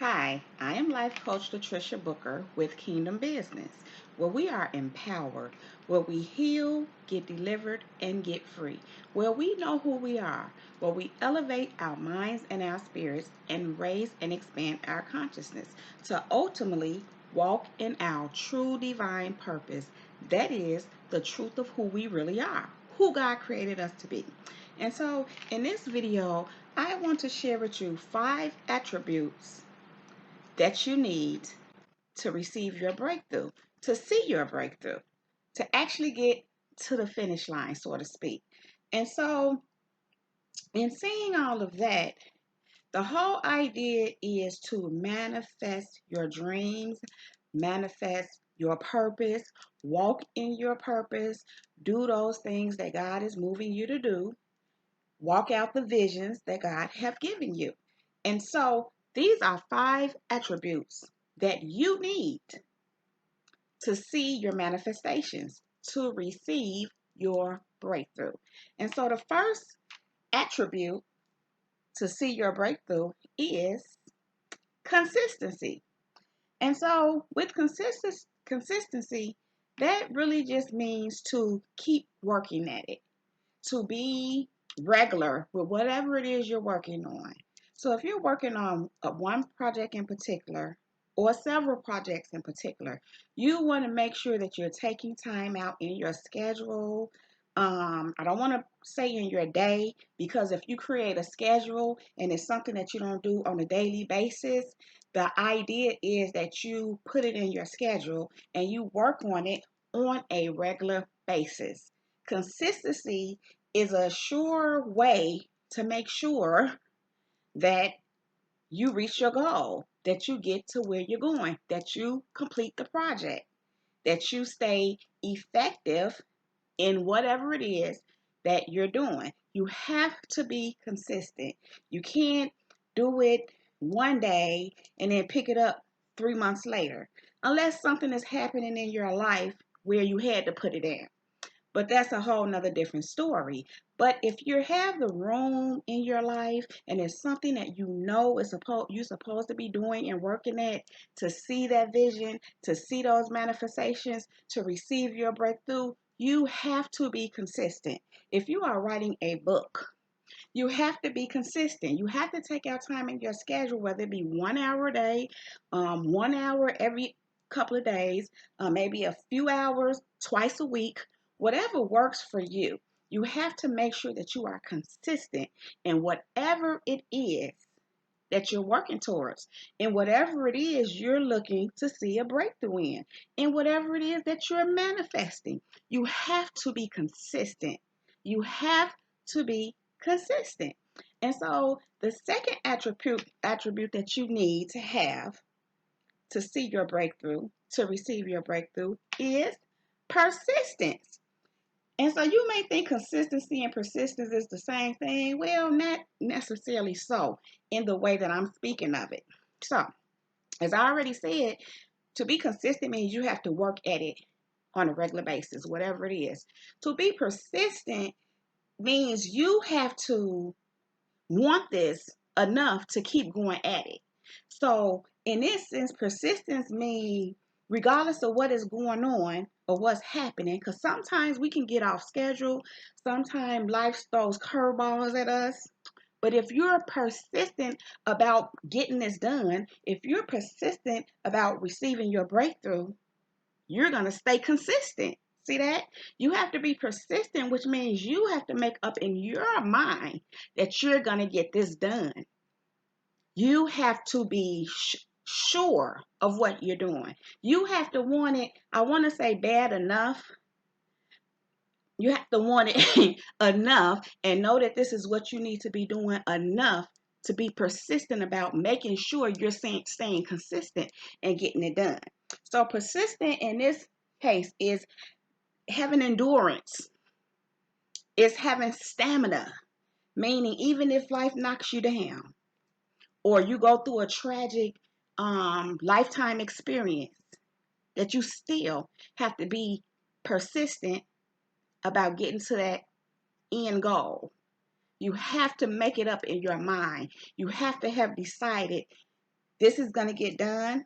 Hi, I am Life Coach Latricia Booker with Kingdom Business, where we are empowered, where we heal, get delivered, and get free, where we know who we are, where we elevate our minds and our spirits and raise and expand our consciousness to ultimately walk in our true divine purpose. That is the truth of who we really are, who God created us to be. And so, in this video, I want to share with you 5 attributes that you need to receive your breakthrough, to see your breakthrough, to actually get to the finish line, so to speak. And so, in seeing all of that, the whole idea is to manifest your dreams, manifest your purpose, walk in your purpose, do those things that God is moving you to do, walk out the visions that God have given you. And so these are 5 attributes that you need to see your manifestations, to receive your breakthrough. And so the first attribute to see your breakthrough is consistency. And so with consistency, that really just means to keep working at it, to be regular with whatever it is you're working on. So if you're working on one project in particular or several projects in particular, you want to make sure that you're taking time out in your schedule. I don't want to say in your day, because if you create a schedule and it's something that you don't do on a daily basis, the idea is that you put it in your schedule and you work on it on a regular basis. Consistency is a sure way to make sure that you reach your goal, that you get to where you're going, that you complete the project, that you stay effective in whatever it is that you're doing. You have to be consistent. You can't do it one day and then pick it up 3 months later, unless something is happening in your life where you had to put it in. But that's a whole nother different story. But if you have the room in your life and it's something that you know is you're supposed to be doing and working at, to see that vision, to see those manifestations, to receive your breakthrough, you have to be consistent. If you are writing a book, you have to be consistent. You have to take out time in your schedule, whether it be 1 hour a day, 1 hour every couple of days, maybe a few hours twice a week, whatever works for you. You have to make sure that you are consistent in whatever it is that you're working towards, in whatever it is you're looking to see a breakthrough in whatever it is that you're manifesting. You have to be consistent. You have to be consistent. And so the second attribute that you need to have to see your breakthrough, to receive your breakthrough, is persistence. And so you may think consistency and persistence is the same thing. Well, not necessarily so in the way that I'm speaking of it. So, as I already said, to be consistent means you have to work at it on a regular basis, whatever it is. To be persistent means you have to want this enough to keep going at it. So, in this sense, persistence means regardless of what is going on or what's happening, because sometimes we can get off schedule, sometimes life throws curveballs at us. But if you're persistent about getting this done, if you're persistent about receiving your breakthrough, you're going to stay consistent. See that? You have to be persistent, which means you have to make up in your mind that you're going to get this done. You have to be sure of what you're doing. You have to want it, I want to say bad enough. You have to want it enough and know that this is what you need to be doing enough to be persistent about making sure you're staying consistent and getting it done. So persistent in this case is having endurance, is having stamina, meaning even if life knocks you down or you go through a tragic lifetime experience, that you still have to be persistent about getting to that end goal. You have to make it up in your mind. You have to have decided This is going to get done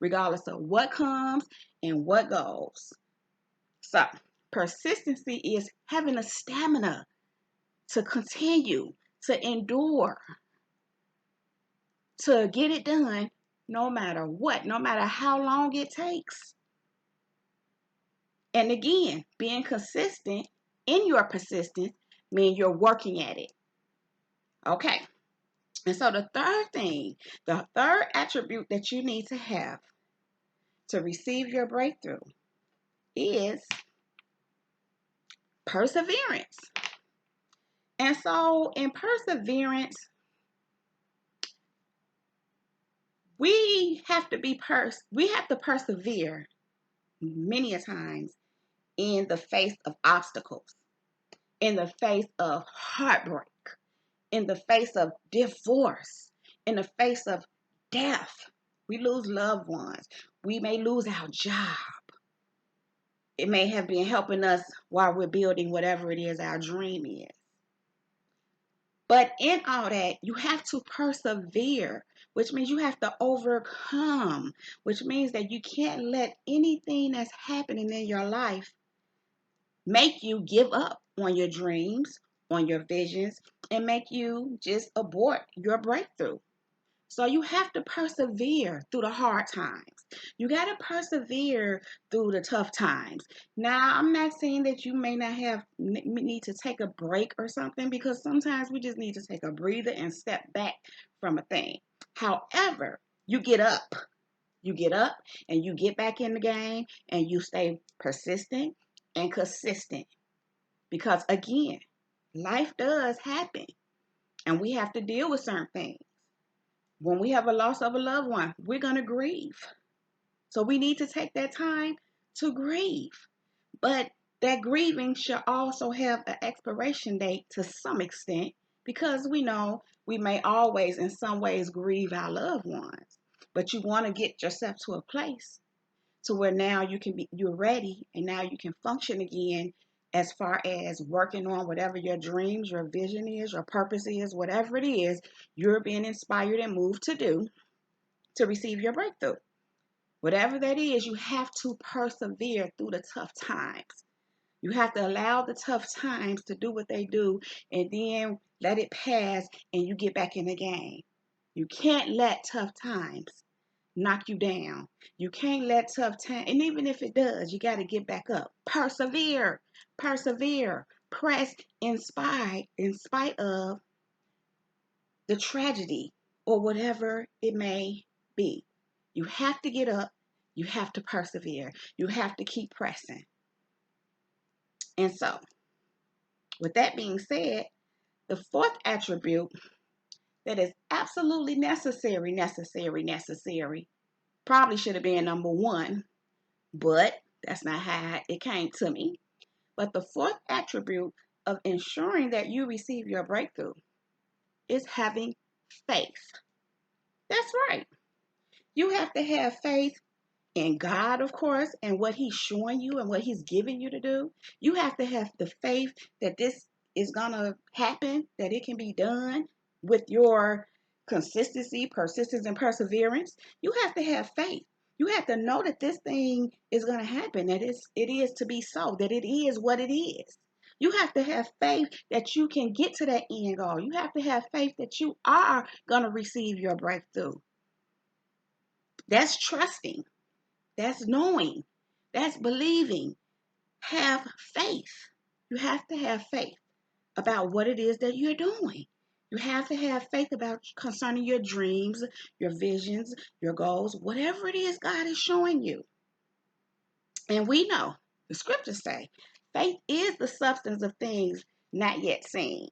regardless of what comes and what goes. So, persistency is having the stamina to continue, to endure, to get it done no matter what, no matter how long it takes. And again, being consistent in your persistence means you're working at it. Okay. And so the third attribute that you need to have to receive your breakthrough is perseverance. And so in perseverance, we have to persevere many a times in the face of obstacles, in the face of heartbreak, in the face of divorce, in the face of death. We lose loved ones. We may lose our job. It may have been helping us while we're building whatever it is our dream is. But in all that, you have to persevere, which means you have to overcome, which means that you can't let anything that's happening in your life make you give up on your dreams, on your visions, and make you just abort your breakthrough. So you have to persevere through the hard times. You got to persevere through the tough times. Now, I'm not saying that you may not need to take a break or something, because sometimes we just need to take a breather and step back from a thing. However, you get up. You get up and you get back in the game and you stay persistent and consistent. Because again, life does happen and we have to deal with certain things. When we have a loss of a loved one, we're going to grieve. So we need to take that time to grieve. But that grieving should also have an expiration date to some extent, because we know we may always in some ways grieve our loved ones. But you want to get yourself to a place to where now you're ready and now you can function again as far as working on whatever your dreams, your vision is, your purpose is, whatever it is you're being inspired and moved to do to receive your breakthrough. Whatever that is, you have to persevere through the tough times. You have to allow the tough times to do what they do and then let it pass and you get back in the game. You can't let tough times knock you down. You can't let tough time, and even if it does, you got to get back up. Persevere, persevere, press in spite of the tragedy or whatever it may be. You have to get up. You have to persevere. You have to keep pressing. And so, with that being said, the fourth attribute that is absolutely necessary, probably should have been number one, but that's not how it came to me. But the fourth attribute of ensuring that you receive your breakthrough is having faith. That's right. You have to have faith in God, of course, and what He's showing you and what He's giving you to do. You have to have the faith that this is going to happen, that it can be done with your consistency, persistence, and perseverance. You have to have faith. You have to know that this thing is going to happen, that it is to be so, that it is what it is. You have to have faith that you can get to that end goal. You have to have faith that you are going to receive your breakthrough. That's trusting. That's knowing. That's believing. Have faith. You have to have faith about what it is that you're doing. You have to have faith about concerning your dreams, your visions, your goals, whatever it is God is showing you. And we know, the scriptures say, faith is the substance of things not yet seen.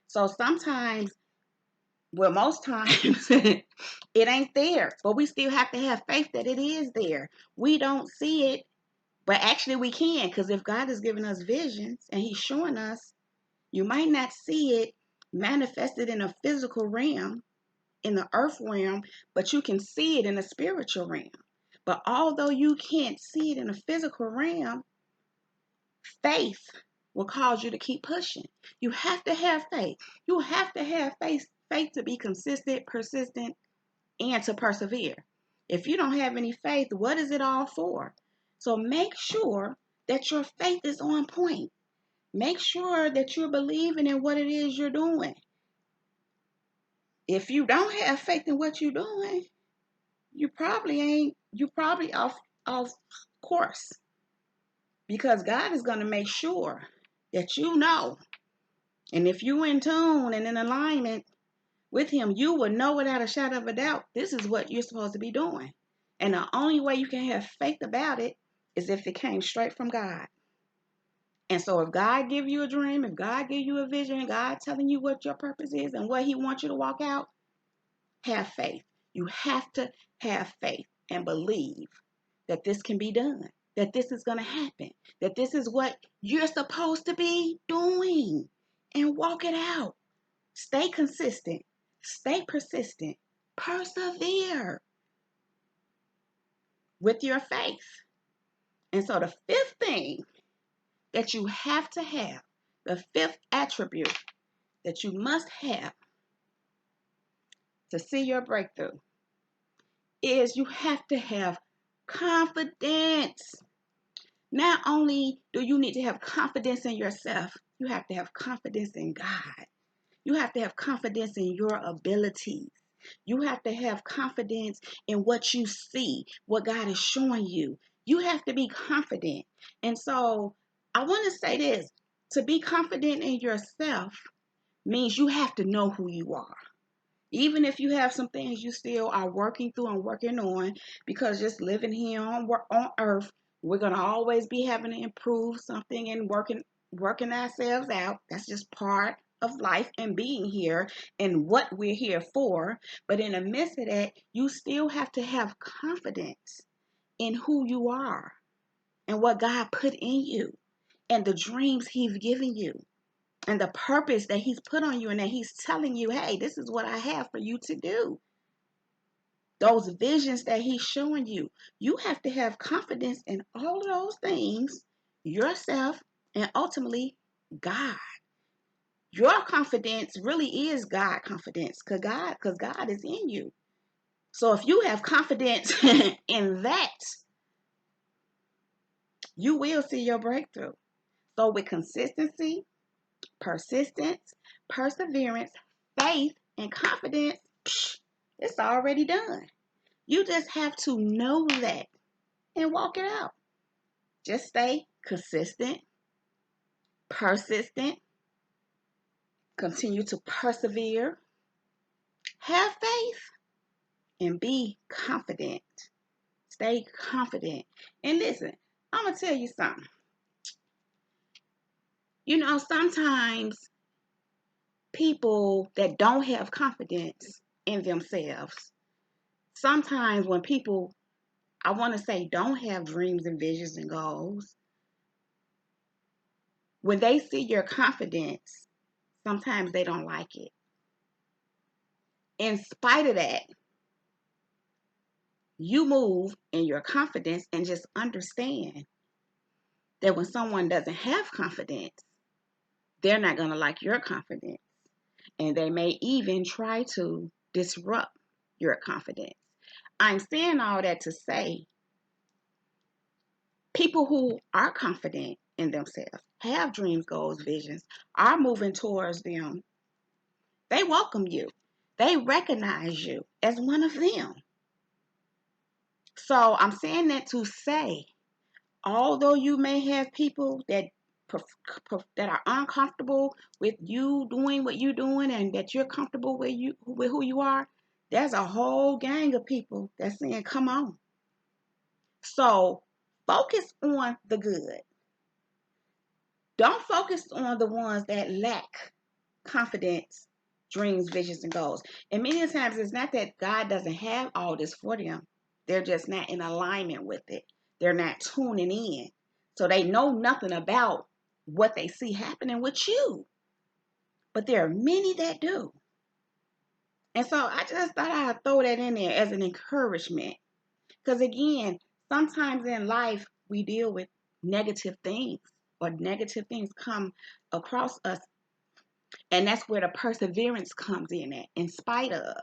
So sometimes, well, most times, it ain't there, but we still have to have faith that it is there. We don't see it, but actually we can, because if God is giving us visions and He's showing us, you might not see it manifested in a physical realm, in the earth realm, but you can see it in the spiritual realm. But although you can't see it in the physical realm, faith will cause you to keep pushing. You have to have faith. You have to have faith to be consistent, persistent, and to persevere. If you don't have any faith, what is it all for? So make sure that your faith is on point. Make sure that you're believing in what it is you're doing. If you don't have faith in what you're doing, you probably off course, because God is going to make sure that you know. And if you're in tune and in alignment with him, you will know without a shadow of a doubt this is what you're supposed to be doing. And the only way you can have faith about it is if it came straight from God. And so if God give you a dream, if God give you a vision, God telling you what your purpose is and what he wants you to walk out, have faith. You have to have faith and believe that this can be done, that this is going to happen, that this is what you're supposed to be doing, and walk it out. Stay consistent, stay persistent, persevere with your faith. And so the fifth thing that you have to have, the fifth attribute that you must have to see your breakthrough, is you have to have confidence. Not only do you need to have confidence in yourself, you have to have confidence in God. You have to have confidence in your abilities. You have to have confidence in what you see, what God is showing you. You have to be confident. And so I want to say this: to be confident in yourself means you have to know who you are. Even if you have some things you still are working through and working on, because just living here on earth, we're going to always be having to improve something and working ourselves out. That's just part of life and being here and what we're here for. But in the midst of that, you still have to have confidence in who you are and what God put in you and the dreams he's given you and the purpose that he's put on you, and that he's telling you, hey, this is what I have for you to do. Those visions that he's showing you, you have to have confidence in all of those things, yourself, and ultimately God. Your confidence really is God confidence, because God is in you. So if you have confidence in that, you will see your breakthrough. So with consistency, persistence, perseverance, faith, and confidence, it's already done. You just have to know that and walk it out. Just stay consistent, persistent, continue to persevere, have faith, and be confident. Stay confident. And listen, I'm going to tell you something. Sometimes people that don't have confidence in themselves, sometimes when people, I want to say, don't have dreams and visions and goals, when they see your confidence, sometimes they don't like it. In spite of that, you move in your confidence and just understand that when someone doesn't have confidence, they're not going to like your confidence. And they may even try to disrupt your confidence. I'm saying all that to say people who are confident in themselves, have dreams, goals, visions, are moving towards them. They welcome you. They recognize you as one of them. So I'm saying that to say, although you may have people that are uncomfortable with you doing what you're doing, and that you're comfortable with who you are, there's a whole gang of people that's saying, come on. So focus on the good. Don't focus on the ones that lack confidence, dreams, visions, and goals. And many times it's not that God doesn't have all this for them. They're just not in alignment with it. They're not tuning in. So they know nothing about what they see happening with you. But there are many that do. And so I just thought I'd throw that in there as an encouragement. Because again, sometimes in life we deal with negative things, or negative things come across us. And that's where the perseverance comes in at, in spite of.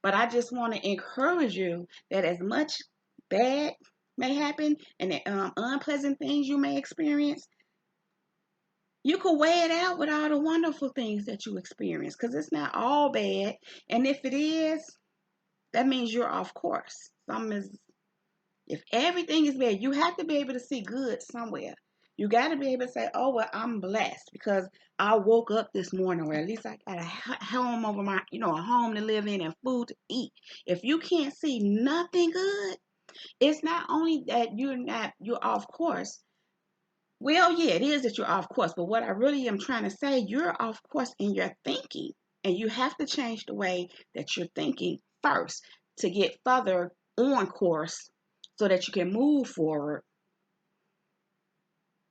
But I just want to encourage you that as much bad may happen and unpleasant things you may experience, you could weigh it out with all the wonderful things that you experience, because it's not all bad. And if it is, that means you're off course. If everything is bad, you have to be able to see good somewhere. You got to be able to say, oh, well, I'm blessed because I woke up this morning, or at least I got a home over my, a home to live in and food to eat. If you can't see nothing good, it's not only that you're off course. Well, yeah, it is that you're off course, but what I really am trying to say, you're off course in your thinking, and you have to change the way that you're thinking first to get further on course so that you can move forward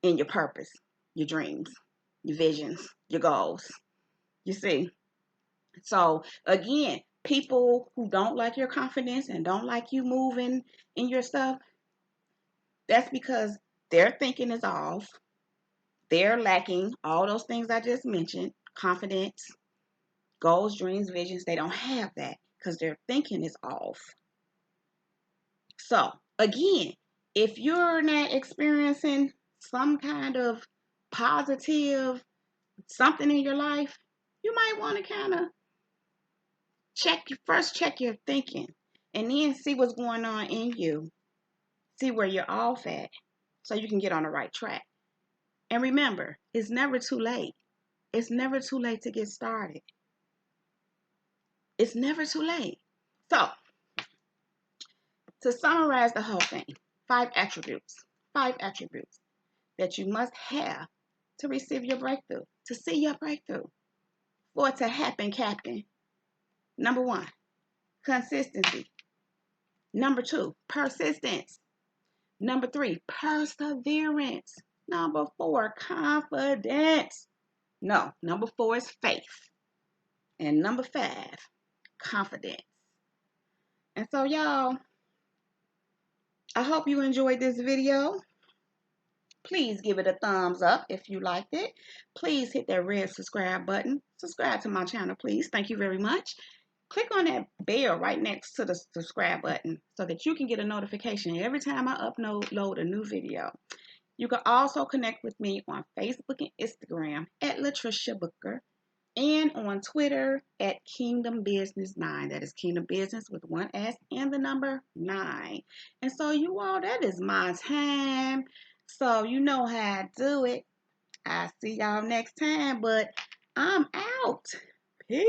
in your purpose, your dreams, your visions, your goals. You see? So, again, people who don't like your confidence and don't like you moving in your stuff, that's because their thinking is off. They're lacking all those things I just mentioned: confidence, goals, dreams, visions. They don't have that because their thinking is off. So, again, if you're not experiencing some kind of positive something in your life, you might want to kind of check your thinking and then see what's going on in you. See where you're off at so you can get on the right track. And remember, it's never too late. It's never too late to get started. It's never too late. So, to summarize the whole thing, five attributes that you must have to receive your breakthrough, to see your breakthrough, for it to happen, Captain. Number one, consistency. Number two, persistence. Number three, perseverance. Number four, confidence. No, number four is faith. And number five, confidence. And so, y'all, I hope you enjoyed this video. Please give it a thumbs up if you liked it. Please hit that red subscribe button. Subscribe to my channel, please. Thank you very much. Click on that bell right next to the subscribe button so that you can get a notification every time I upload a new video. You can also connect with me on Facebook and Instagram at Latricia Booker, and on Twitter at Kingdom Business 9. That is Kingdom Business with one S and the number 9. And so, you all, that is my time. So you know how I do it. I'll see y'all next time, but I'm out. Peace.